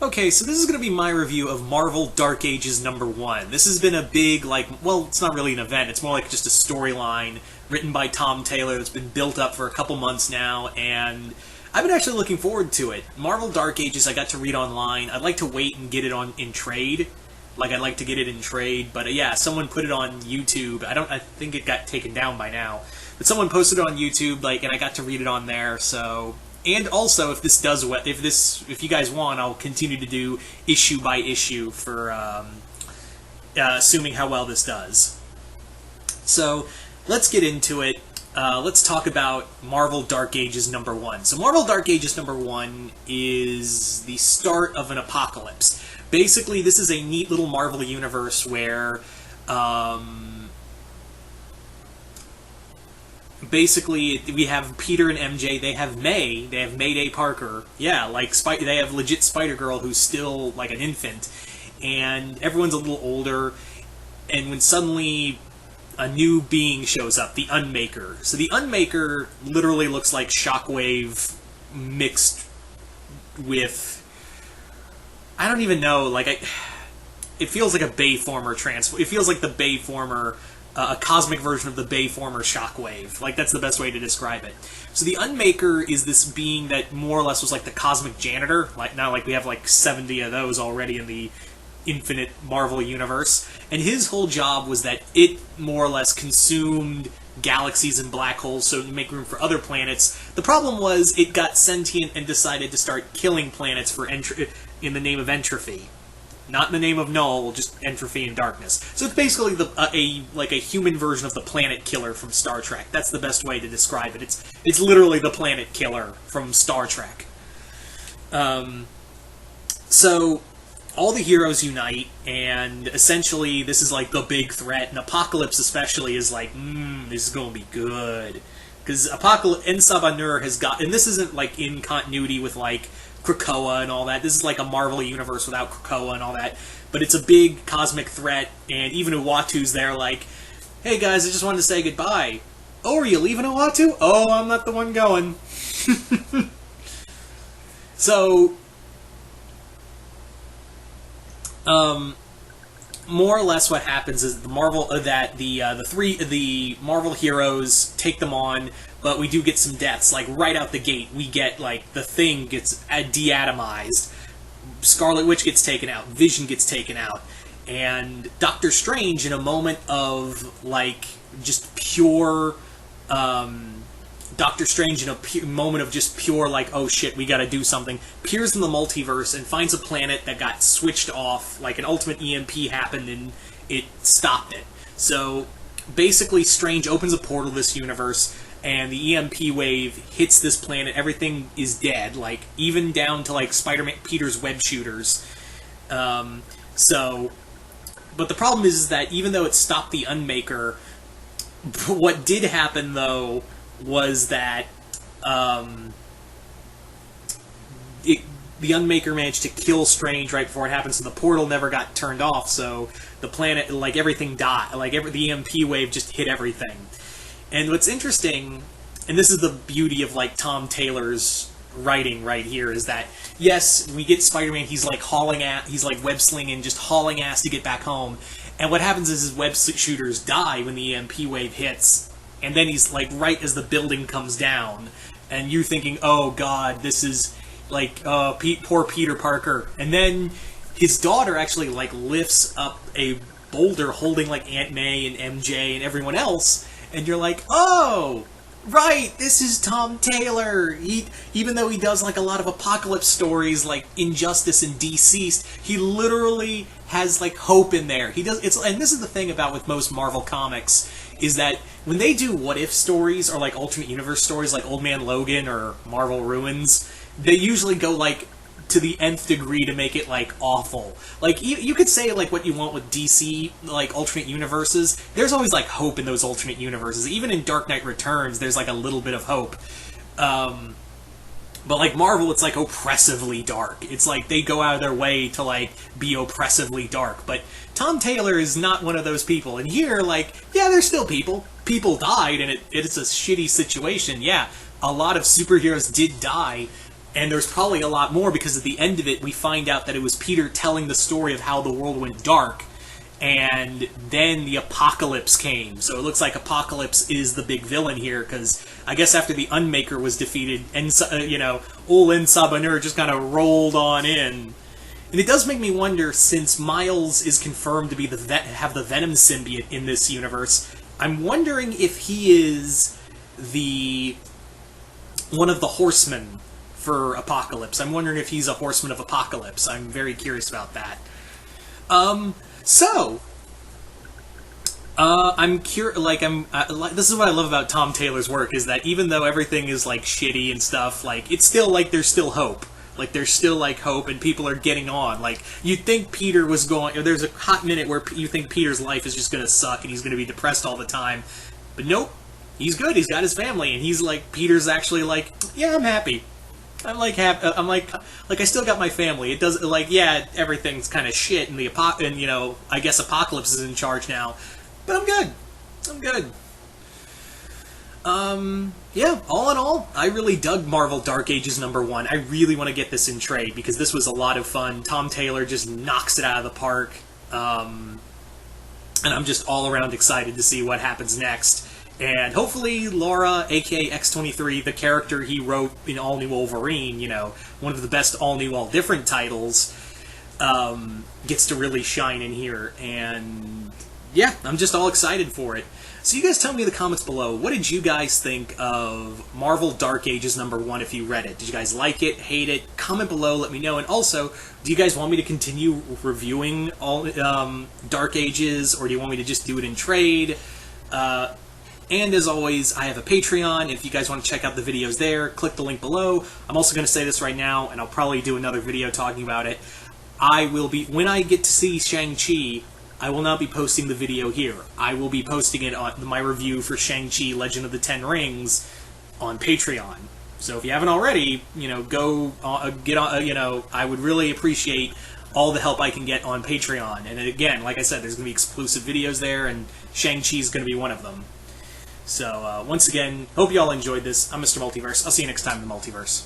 Okay, so this is going to be my review of Marvel Dark Ages #1. This has been a big, well, it's not really an event, it's more like just a storyline written by Tom Taylor that's been built up for a couple months now, and I've been actually looking forward to it. Marvel Dark Ages I got to read online. I'd like to wait and get it in trade. I'd like to get it in trade, but yeah, someone put it on YouTube. I think it got taken down by now. But someone posted it on YouTube, and I got to read it on there, so... And also, if you guys want, I'll continue to do issue by issue for assuming how well this does. So let's get into it. Let's talk about Marvel Dark Ages #1. So Marvel Dark Ages #1 is the start of an apocalypse. Basically, this is a neat little Marvel universe where basically, we have Peter and MJ, they have Mayday Parker, yeah, they have legit Spider-Girl who's still, an infant, and everyone's a little older, and when suddenly a new being shows up, the Unmaker. So the Unmaker literally looks like Shockwave mixed with... I don't even know, it feels like a Bayformer transform. It feels like the Bayformer... a cosmic version of the Bayformer Shockwave. That's the best way to describe it. So the Unmaker is this being that more or less was like the cosmic janitor. Now we have 70 of those already in the infinite Marvel universe. And his whole job was that it more or less consumed galaxies and black holes so to make room for other planets. The problem was it got sentient and decided to start killing planets in the name of entropy. Not in the name of null, just entropy and darkness. So it's basically a human version of the planet killer from Star Trek. That's the best way to describe it. It's literally the planet killer from Star Trek. So all the heroes unite, and essentially this is the big threat. And Apocalypse especially is this is gonna be good, because En-Sabah has got, and this isn't in continuity with Krakoa and all that. This is a Marvel universe without Krakoa and all that. But it's a big cosmic threat, and even Uatu's there hey guys, I just wanted to say goodbye. Oh, are you leaving Uatu? Oh, I'm not the one going. So, more or less what happens is the Marvel heroes take them on, but we do get some deaths. Right out the gate, we get the Thing gets deatomized, Scarlet Witch gets taken out, Vision gets taken out, and Doctor Strange, in a moment of just pure Doctor Strange in a moment of just pure oh shit, we gotta do something, peers in the multiverse and finds a planet that got switched off, an ultimate EMP happened and it stopped it. So basically Strange opens a portal to this universe, and the EMP wave hits this planet, everything is dead, even down to Spider-Man Peter's web shooters. But the problem is that even though it stopped the Unmaker, what did happen though was that the Unmaker managed to kill Strange right before it happened, so the portal never got turned off, so the planet, everything died. The EMP wave just hit everything. And what's interesting, and this is the beauty of Tom Taylor's writing right here, is that yes, we get Spider-Man, he's he's web-slinging, just hauling ass to get back home, and what happens is his web shooters die when the EMP wave hits. And then he's right as the building comes down, and you're thinking, oh god, this is poor Peter Parker. And then his daughter actually lifts up a boulder holding Aunt May and MJ and everyone else, and you're oh, right, this is Tom Taylor. Even though he does a lot of apocalypse stories like Injustice and Deceased, he literally has hope in there. He does. And this is the thing about with most Marvel comics, is that when they do what-if stories or alternate universe stories like Old Man Logan or Marvel Ruins, they usually go to the nth degree to make it awful. You could say what you want with DC alternate universes. There's always hope in those alternate universes. Even in Dark Knight Returns, there's a little bit of hope. But Marvel, it's oppressively dark. It's they go out of their way to be oppressively dark. But Tom Taylor is not one of those people. And here, yeah, there's still people. People died, and it's a shitty situation. Yeah, a lot of superheroes did die. And there's probably a lot more because at the end of it, we find out that it was Peter telling the story of how the world went dark, and then the apocalypse came. So it looks like Apocalypse is the big villain here, because I guess after the Unmaker was defeated, and Ol En Sabanur just kind of rolled on in. And it does make me wonder, since Miles is confirmed to be have the Venom symbiote in this universe, I'm wondering if he is one of the Horsemen for Apocalypse. I'm wondering if he's a Horseman of Apocalypse. I'm very curious about that. I'm curious. This is what I love about Tom Taylor's work, is that even though everything is like shitty and stuff, like it's still like there's still hope. Like there's still like hope, and people are getting on. Like you'd think Peter was going. Or there's a hot minute where you think Peter's life is just going to suck and he's going to be depressed all the time, but nope. He's good. He's got his family, and he's like Peter's actually like, yeah, I'm happy. I'm like happy. I'm like I still got my family. It does like yeah, everything's kind of shit, and I guess Apocalypse is in charge now, but I'm good. I'm good. Yeah, all in all, I really dug Marvel Dark Ages #1. I really want to get this in trade, because this was a lot of fun. Tom Taylor just knocks it out of the park. And I'm just all around excited to see what happens next. And hopefully Laura, aka X-23, the character he wrote in All New Wolverine, one of the best All New All Different titles, gets to really shine in here. And yeah, I'm just all excited for it. So you guys tell me in the comments below, what did you guys think of Marvel Dark Ages #1 if you read it? Did you guys like it, hate it? Comment below, let me know. And also, do you guys want me to continue reviewing all Dark Ages, or do you want me to just do it in trade? And as always, I have a Patreon. If you guys want to check out the videos there, click the link below. I'm also going to say this right now, and I'll probably do another video talking about it. When I get to see Shang-Chi, I will not be posting the video here. I will be posting it on my review for Shang-Chi Legend of the Ten Rings on Patreon. So if you haven't already, go get on, I would really appreciate all the help I can get on Patreon. And again, like I said, there's going to be exclusive videos there, and Shang-Chi is going to be one of them. So once again, hope you all enjoyed this. I'm Mr. Multiverse. I'll see you next time in the Multiverse.